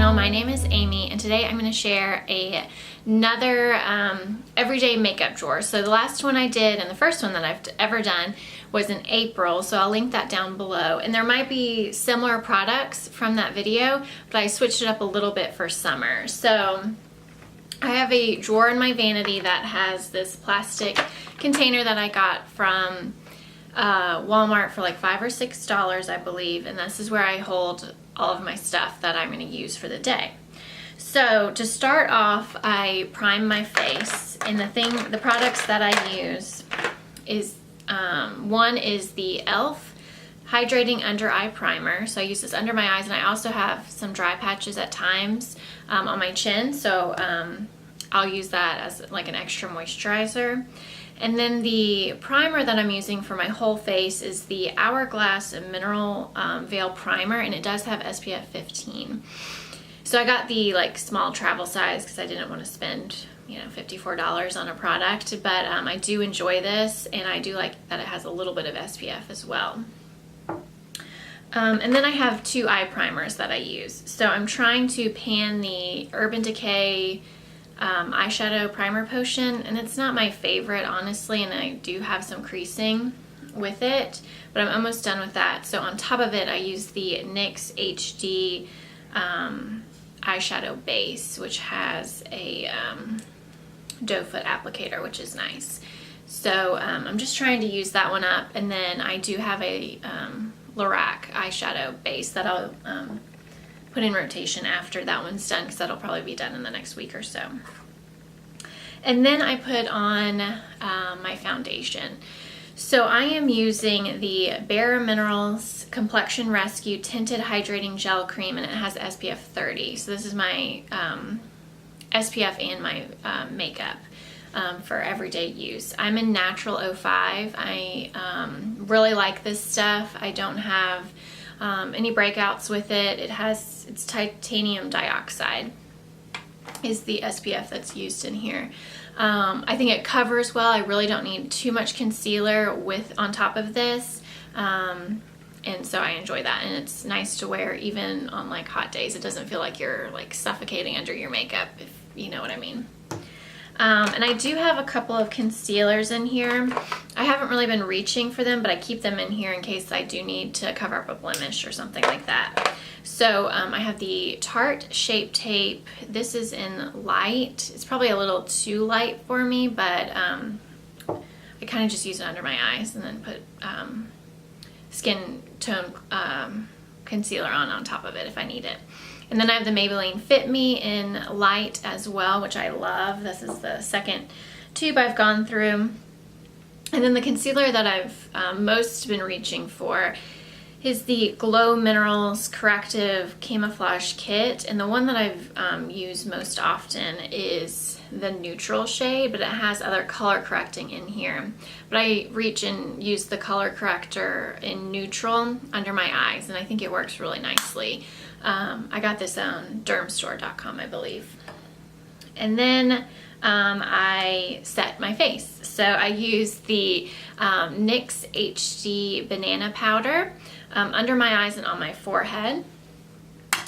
channel. My name is Amy, and today I'm going to share another everyday makeup drawer. So the last one I did and the first one that I've ever done was in April, so I'll link that down below. And there might be similar products from that video, but I switched it up a little bit for summer. So I have a drawer in my vanity that has this plastic container that I got from Walmart for like $5 or $6, I believe, and this is where I hold all of my stuff that I'm going to use for the day. So to start off, I prime my face, and the products that I use is one is the e.l.f. Hydrating Under Eye Primer. So I use this under my eyes, and I also have some dry patches at times on my chin, so I'll use that as like an extra moisturizer. And then the primer that I'm using for my whole face is the Hourglass Mineral Veil Primer, and it does have SPF 15. So I got the like small travel size because I didn't want to spend, you know, $54 on a product, but I do enjoy this, and I do like that it has a little bit of SPF as well. And then I have two eye primers that I use. So I'm trying to pan the Urban Decay eyeshadow primer potion, and it's not my favorite, honestly, and I do have some creasing with it, but I'm almost done with that. So on top of it, I use the NYX HD eyeshadow base, which has a doe foot applicator, which is nice. So I'm just trying to use that one up, and then I do have a Lorac eyeshadow base that I'll put in rotation after that one's done, because that'll probably be done in the next week or so. And then I put on my foundation. So I am using the Bare Minerals Complexion Rescue Tinted Hydrating Gel Cream, and it has SPF 30. So this is my SPF and my makeup for everyday use. I'm in Natural 05. I really like this stuff. I don't have any breakouts with it. It's titanium dioxide is the SPF that's used in here. I think it covers well. I really don't need too much concealer on top of this, and so I enjoy that, and it's nice to wear even on like hot days. It doesn't feel like you're like suffocating under your makeup, if you know what I mean. And I do have a couple of concealers in here. I haven't really been reaching for them, but I keep them in here in case I do need to cover up a blemish or something like that. So I have the Tarte Shape Tape. This is in light. It's probably a little too light for me, but I kind of just use it under my eyes and then put skin tone concealer on top of it if I need it. And then I have the Maybelline Fit Me in light as well, which I love. This is the second tube I've gone through. And then the concealer that I've most been reaching for is the Glow Minerals Corrective Camouflage Kit. And the one that I've used most often is the neutral shade, but it has other color correcting in here. But I reach and use the color corrector in neutral under my eyes, and I think it works really nicely. I got this on dermstore.com, I believe. And then I set my face. So I use the NYX HD Banana Powder under my eyes and on my forehead.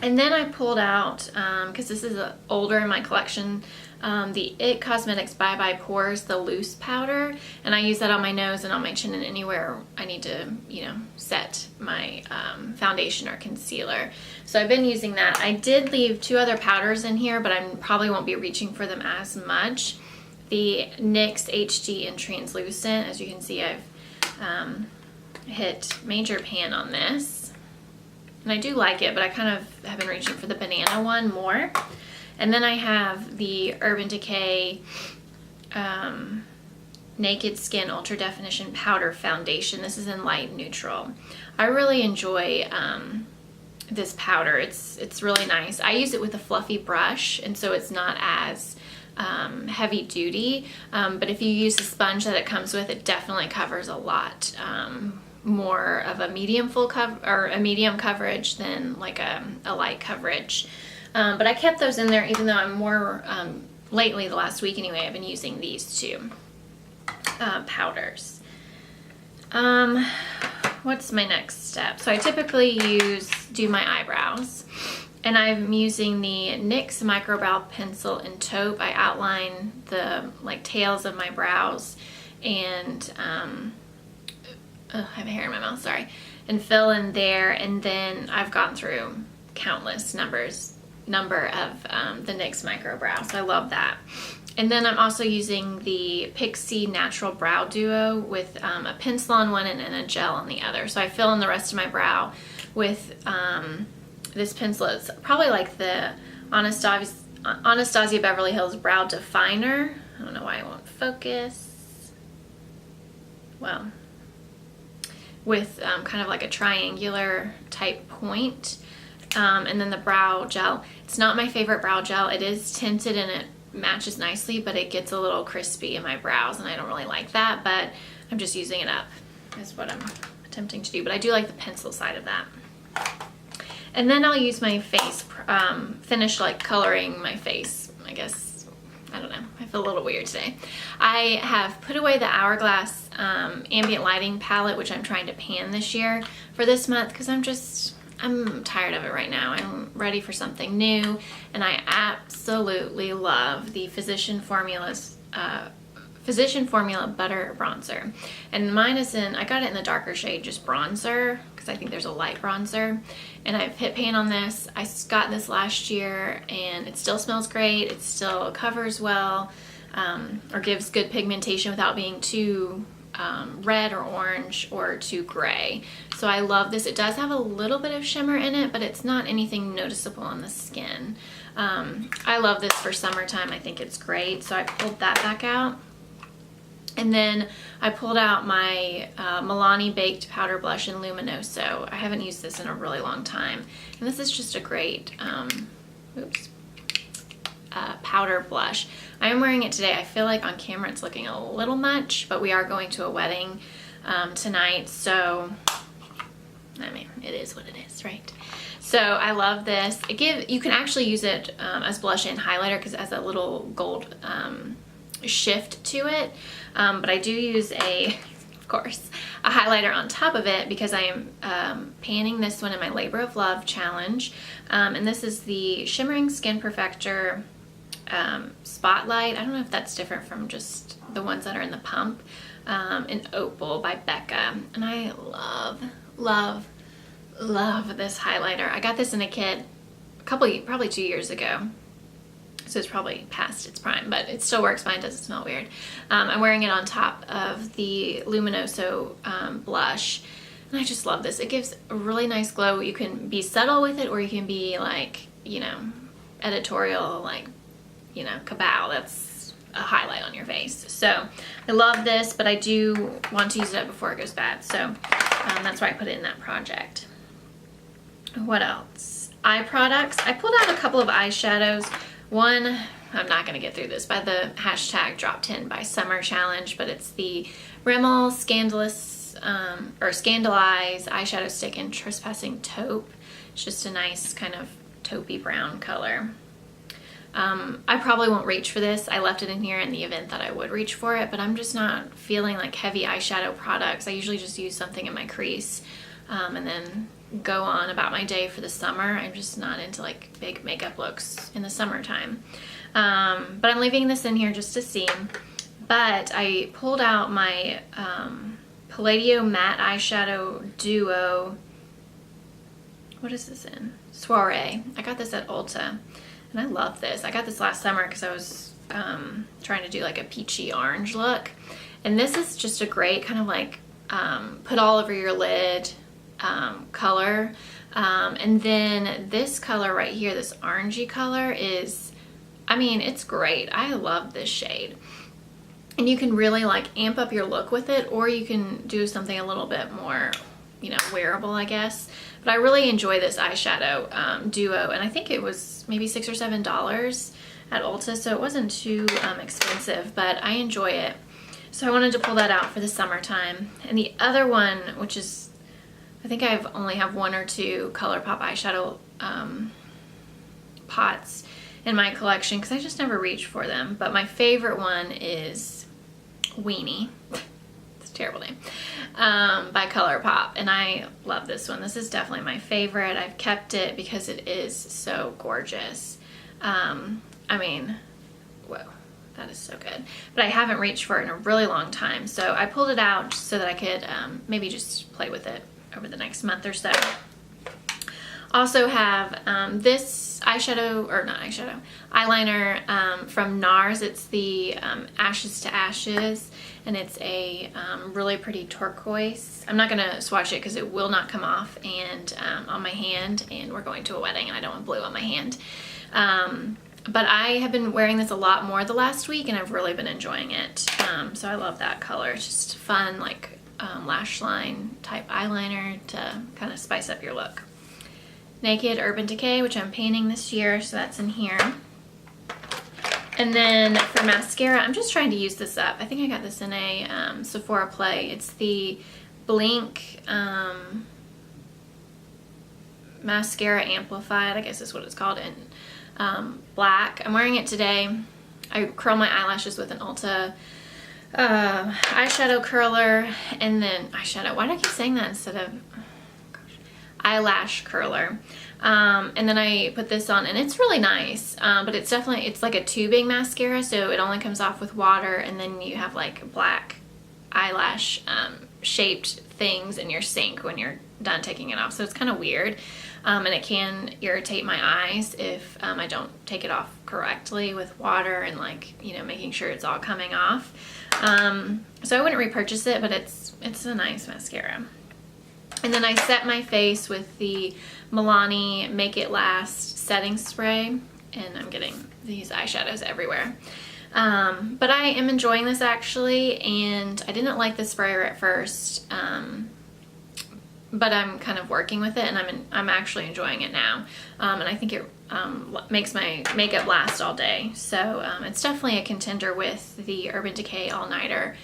And then I pulled out, because this is older in my collection, the IT Cosmetics Bye Bye Pores, the loose powder, and I use that on my nose and on my chin and anywhere I need to, you know, set my foundation or concealer. So I've been using that. I did leave two other powders in here, but I probably won't be reaching for them as much. The NYX HD in Translucent. As you can see, I've hit major pan on this, and I do like it, but I kind of have been reaching for the banana one more. And then I have the Urban Decay Naked Skin Ultra Definition Powder Foundation. This is in light neutral. I really enjoy this powder. It's really nice. I use it with a fluffy brush, and so it's not as heavy duty, but if you use the sponge that it comes with, it definitely covers a lot more of a medium medium coverage than like a light coverage. But I kept those in there, even though I'm more, lately, the last week anyway, I've been using these two powders. What's my next step? So I typically do my eyebrows. And I'm using the NYX Micro Brow Pencil in Taupe. I outline the like tails of my brows and I have a hair in my mouth, sorry, and fill in there. And then I've gone through countless number of the NYX Micro Brow, so I love that. And then I'm also using the Pixie Natural Brow Duo with a pencil on one and a gel on the other. So I fill in the rest of my brow with this pencil. It's probably like the Anastasia Beverly Hills Brow Definer. I don't know why it won't focus. Well, with kind of like a triangular type point. And then the brow gel. It's not my favorite brow gel. It is tinted and it matches nicely, but it gets a little crispy in my brows and I don't really like that, but I'm just using it up is what I'm attempting to do. But I do like the pencil side of that. And then I'll use my face, finish like coloring my face, I guess. I don't know, I feel a little weird today. I have put away the Hourglass ambient lighting palette, which I'm trying to pan this year for this month because I'm tired of it right now. I'm ready for something new, and I absolutely love the Physician Formula Butter Bronzer. And mine is I got it in the darker shade, just bronzer, because I think there's a light bronzer. And I've hit pan on this. I got this last year, and it still smells great. It still covers well, or gives good pigmentation without being too red or orange or too gray. So I love this. It does have a little bit of shimmer in it, but it's not anything noticeable on the skin. I love this for summertime. I think it's great. So I pulled that back out. And then I pulled out my Milani Baked Powder Blush in Luminoso. I haven't used this in a really long time. And this is just a great powder blush. I am wearing it today. I feel like on camera it's looking a little much, but we are going to a wedding tonight, so I mean, it is what it is, right? So I love this. You can actually use it as blush and highlighter because it has a little gold shift to it, but I do use of course, a highlighter on top of it because I am panning this one in my Labor of Love challenge, and this is the Shimmering Skin Perfector Spotlight. I don't know if that's different from just the ones that are in the pump, in Opal by Becca. And I love this highlighter. I got this in a kit probably 2 years ago, so it's probably past its prime, but it still works fine. It doesn't smell weird. I'm wearing it on top of the Luminoso blush, and I just love this. It gives a really nice glow. You can be subtle with it, or you can be like, you know, editorial, like, you know, kabow. That's a highlight on your face. So I love this, but I do want to use it up before it goes bad. So that's why I put it in that project. What else? Eye products. I pulled out a couple of eyeshadows. One, I'm not going to get through this, by the hashtag Drop 10 by Summer Challenge, but it's the Rimmel Scandalize eyeshadow stick in Trespassing Taupe. It's just a nice kind of taupey brown color. I probably won't reach for this. I left it in here in the event that I would reach for it, but I'm just not feeling like heavy eyeshadow products. I usually just use something in my crease and then go on about my day for the summer. I'm just not into like big makeup looks in the summertime. But I'm leaving this in here just to see. But I pulled out my Palladio Matte Eyeshadow Duo. What is this in? Soiree. I got this at Ulta. And I love this. I got this last summer because I was trying to do like a peachy orange look. And this is just a great kind of like put all over your lid color. And then this color right here, this orangey color is, I mean, it's great. I love this shade. And you can really like amp up your look with it, or you can do something a little bit more, you know, wearable, I guess. But I really enjoy this eyeshadow duo, and I think it was maybe $6 or $7 at Ulta, so it wasn't too expensive, but I enjoy it. So I wanted to pull that out for the summertime. And the other one, which is, I think I only have 1 or 2 ColourPop eyeshadow pots in my collection because I just never reach for them. But my favorite one is Weenie. It's terrible name, by ColourPop, and I love this one. This is definitely my favorite. I've kept it because it is so gorgeous. I mean, whoa, that is so good. But I haven't reached for it in a really long time, so I pulled it out just so that I could maybe just play with it over the next month or so. Also have this eyeshadow, or not eyeshadow, eyeliner from NARS. It's the Ashes to Ashes, and it's a really pretty turquoise. I'm not gonna swatch it because it will not come off and on my hand, and we're going to a wedding and I don't want blue on my hand. But I have been wearing this a lot more the last week, and I've really been enjoying it. So I love that color. It's just fun, like lash line type eyeliner to kind of spice up your look. Naked Urban Decay, which I'm painting this year, so that's in here. And then for mascara, I'm just trying to use this up. I think I got this in a Sephora Play. It's the Blink Mascara Amplified, I guess is what it's called, in black. I'm wearing it today. I curl my eyelashes with an Ulta eyeshadow curler, and then eyeshadow. Why do I keep saying that instead of eyelash curler? And then I put this on, and it's really nice, but it's definitely, it's like a tubing mascara, so it only comes off with water, and then you have like black eyelash shaped things in your sink when you're done taking it off, so it's kind of weird, and it can irritate my eyes if I don't take it off correctly with water and, like, you know, making sure it's all coming off. So I wouldn't repurchase it, but it's a nice mascara. And then I set my face with the Milani Make It Last setting spray, and I'm getting these eyeshadows everywhere. But I am enjoying this actually, and I didn't like the sprayer at first, but I'm kind of working with it, and I'm actually enjoying it now. And I think it makes my makeup last all day. So it's definitely a contender with the Urban Decay All Nighter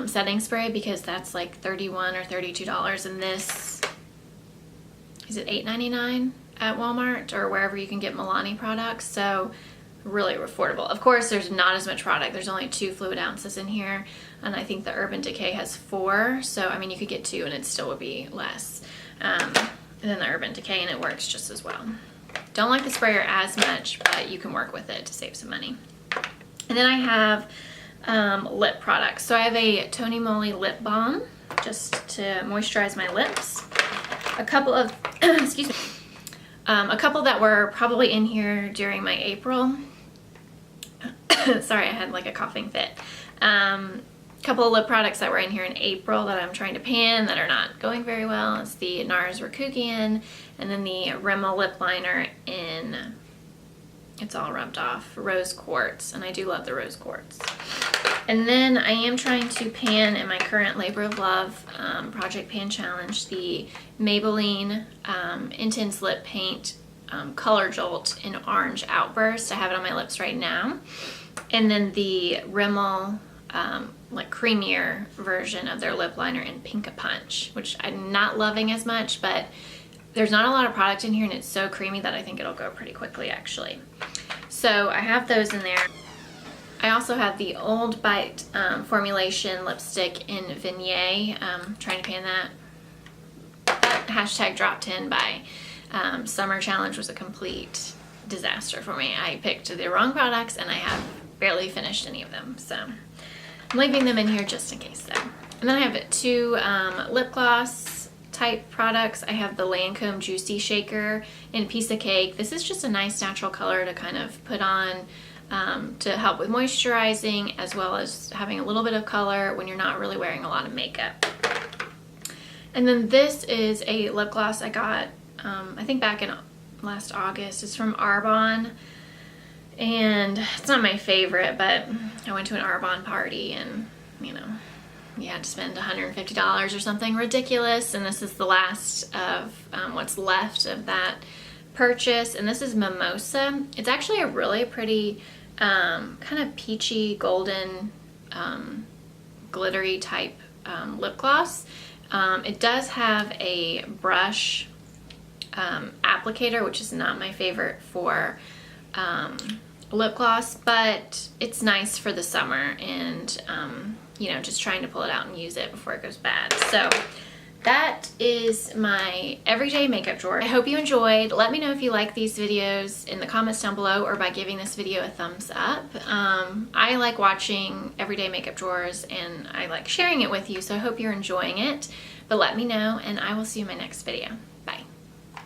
setting spray, because that's like $31 or $32, and this is it $8.99 at Walmart or wherever you can get Milani products. So really affordable. Of course, there's not as much product. There's only 2 fluid ounces in here, and I think the Urban Decay has 4. So I mean, you could get 2 and it still would be less than the Urban Decay, and it works just as well. Don't like the sprayer as much, but you can work with it to save some money. And then I have lip products. So I have a Tony Moly lip balm just to moisturize my lips. A couple of excuse me, a couple that were probably in here during my April. Sorry, I had like a coughing fit. Couple of lip products that were in here in April that I'm trying to pan that are not going very well. It's the NARS Rakugian, and then the Rimmel lip liner in, it's all rubbed off, Rose Quartz, and I do love the Rose Quartz. And then I am trying to pan in my current Labor of Love Project Pan Challenge the Maybelline Intense Lip Paint Color Jolt in Orange Outburst. I have it on my lips right now. And then the Rimmel like creamier version of their lip liner in Pinka Punch, which I'm not loving as much, but there's not a lot of product in here, and it's so creamy that I think it'll go pretty quickly actually. So I have those in there. I also have the Old Bite formulation lipstick in Vignette. Trying to pan that. Hashtag drop 10 by Summer Challenge was a complete disaster for me. I picked the wrong products, and I have barely finished any of them. So I'm leaving them in here just in case though. And then I have 2 lip gloss type products. I have the Lancome Juicy Shaker in Piece of Cake. This is just a nice natural color to kind of put on to help with moisturizing, as well as having a little bit of color when you're not really wearing a lot of makeup. And then this is a lip gloss I got, I think back in last August. It's from Arbonne, and it's not my favorite, but I went to an Arbonne party, and you know, you had to spend $150 or something ridiculous, and this is the last of what's left of that purchase. And this is Mimosa. It's actually a really pretty kind of peachy golden glittery type lip gloss. It does have a brush applicator, which is not my favorite for lip gloss, but it's nice for the summer, and you know, just trying to pull it out and use it before it goes bad. So that is my everyday makeup drawer. I hope you enjoyed. Let me know if you like these videos in the comments down below or by giving this video a thumbs up. I like watching everyday makeup drawers and I like sharing it with you, so I hope you're enjoying it. But let me know and I will see you in my next video.